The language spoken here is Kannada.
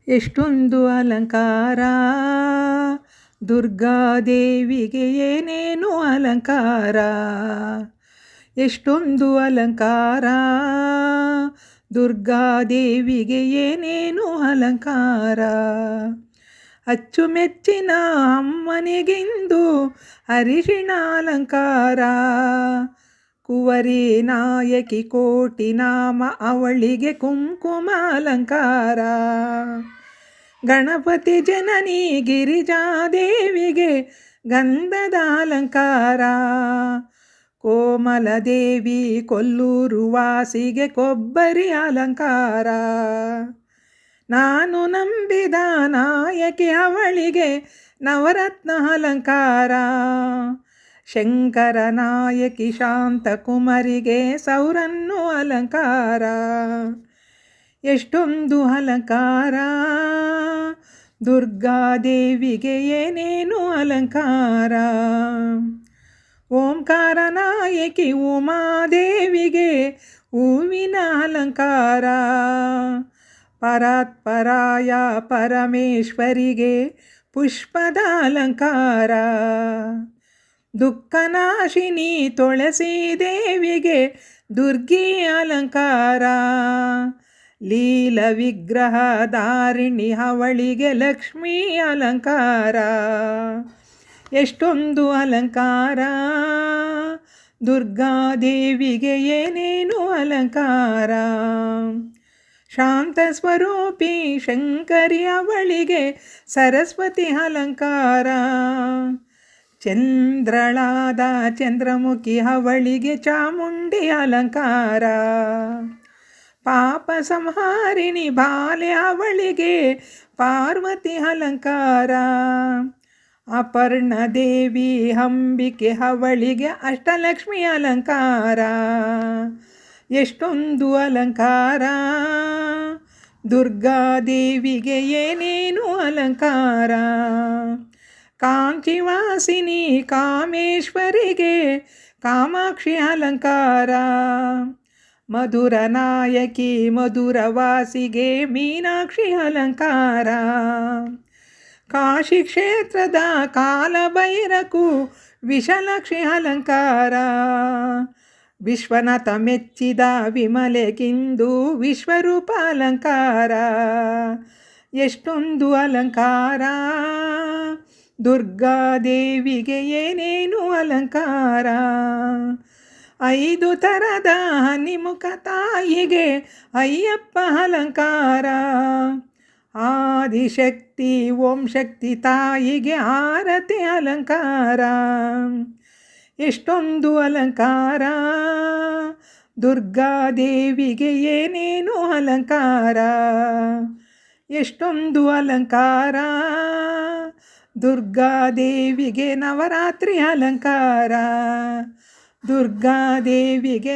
ಎಷ್ಟೊಂದು ಅಲಂಕಾರ ದುರ್ಗಾದೇವಿಗೆ ಏನೇನು ಅಲಂಕಾರ. ಎಷ್ಟೊಂದು ಅಲಂಕಾರ ದುರ್ಗಾದೇವಿಗೆ ಏನೇನು ಅಲಂಕಾರ. ಅಚ್ಚುಮೆಚ್ಚಿನ ಅಮ್ಮನಿಗೆಂದು ಅರಿಶಿಣ ಅಲಂಕಾರ. ಕುವರಿ ನಾಯಕಿ ಕೋಟಿ ನಾಮ ಅವಳಿಗೆ ಕುಂಕುಮ ಅಲಂಕಾರ. ಗಣಪತಿ ಜನನಿ ಗಿರಿಜಾದೇವಿಗೆ ಗಂಧದ ಅಲಂಕಾರ. ಕೋಮಲದೇವಿ ಕೊಲ್ಲೂರು ವಾಸಿಗೆ ಕೊಬ್ಬರಿ ಅಲಂಕಾರ. ನಾನು ನಂಬಿದ ನಾಯಕಿ ಅವಳಿಗೆ ನವರತ್ನ ಅಲಂಕಾರ. ಶಂಕರ ನಾಯಕಿ ಶಾಂತಕುಮರಿಗೆ ಸೌರನ್ನು ಅಲಂಕಾರ. ಎಷ್ಟೊಂದು ಅಲಂಕಾರ ದುರ್ಗಾದೇವಿಗೆ ಏನೇನು ಅಲಂಕಾರ. ಓಂಕಾರ ನಾಯಕಿ ಉಮಾದೇವಿಗೆ ಹೂವಿನ ಅಲಂಕಾರ. ಪರಾತ್ಪರಾಯ ಪರಮೇಶ್ವರಿಗೆ ಪುಷ್ಪದ ಅಲಂಕಾರ. ದುಃಖನಾಶಿನಿ ತುಳಸಿ ದೇವಿಗೆ ದುರ್ಗಿ ಅಲಂಕಾರ. ಲೀಲ ವಿಗ್ರಹ ಧಾರಿಣಿ ಅವಳಿಗೆ ಲಕ್ಷ್ಮೀ ಅಲಂಕಾರ. ಎಷ್ಟೊಂದು ಅಲಂಕಾರ ದುರ್ಗಾದೇವಿಗೆ ಏನೇನು ಅಲಂಕಾರ. ಶಾಂತ ಸ್ವರೂಪಿ ಶಂಕರಿ ಅವಳಿಗೆ ಸರಸ್ವತಿ ಅಲಂಕಾರ. ಚಂದ್ರಳಾದ ಚಂದ್ರಮುಖಿ ಅವಳಿಗೆ ಚಾಮುಂಡಿ ಅಲಂಕಾರ. ಪಾಪ ಸಂಹಾರಿಣಿ ಬಾಲೆ ಅವಳಿಗೆ ಪಾರ್ವತಿ ಅಲಂಕಾರ. ಅಪರ್ಣ ದೇವಿ ಅಂಬಿಕೆ ಅವಳಿಗೆ ಅಷ್ಟಲಕ್ಷ್ಮಿ ಅಲಂಕಾರ. ಎಷ್ಟೊಂದು ಅಲಂಕಾರ ದುರ್ಗಾದೇವಿಗೆ ಏನೇನು ಅಲಂಕಾರ. ಕಾಂಚಿವಾಸಿನಿ ಕಾಮೇಶ್ವರಿಗೆ ಕಾಮಾಕ್ಷಿ ಅಲಂಕಾರ. ಮಧುರ ನಾಯಕಿ ಮಧುರವಾಸಿಗೆ ಮೀನಾಕ್ಷಿ ಅಲಂಕಾರ. ಕಾಶಿ ಕ್ಷೇತ್ರದ ಕಾಲಭೈರಕು ವಿಶಾಲಾಕ್ಷಿ ಅಲಂಕಾರ. ವಿಶ್ವನಾಥ ಮೆಚ್ಚಿದ ವಿಮಲೆಗಿಂದು ವಿಶ್ವರೂಪ ಅಲಂಕಾರ. ಎಷ್ಟೊಂದು ಅಲಂಕಾರ ದುರ್ಗಾದೇವಿಗೆ ಏನೇನು ಅಲಂಕಾರ. 5 ಥರದ ಹನಿಮುಖ ತಾಯಿಗೆ ಅಯ್ಯಪ್ಪ ಅಲಂಕಾರ. ಆದಿಶಕ್ತಿ ಓಂ ಶಕ್ತಿ ತಾಯಿಗೆ ಆರತಿ ಅಲಂಕಾರ. ಎಷ್ಟೊಂದು ಅಲಂಕಾರ ದುರ್ಗಾದೇವಿಗೆ ಏನೇನು ಅಲಂಕಾರ. ಎಷ್ಟೊಂದು ಅಲಂಕಾರ ದುರ್ಗಾದೇವಿಗೆ ನವರಾತ್ರಿ ಅಲಂಕಾರ. ದುರ್ಗಾದೇವಿಗೆ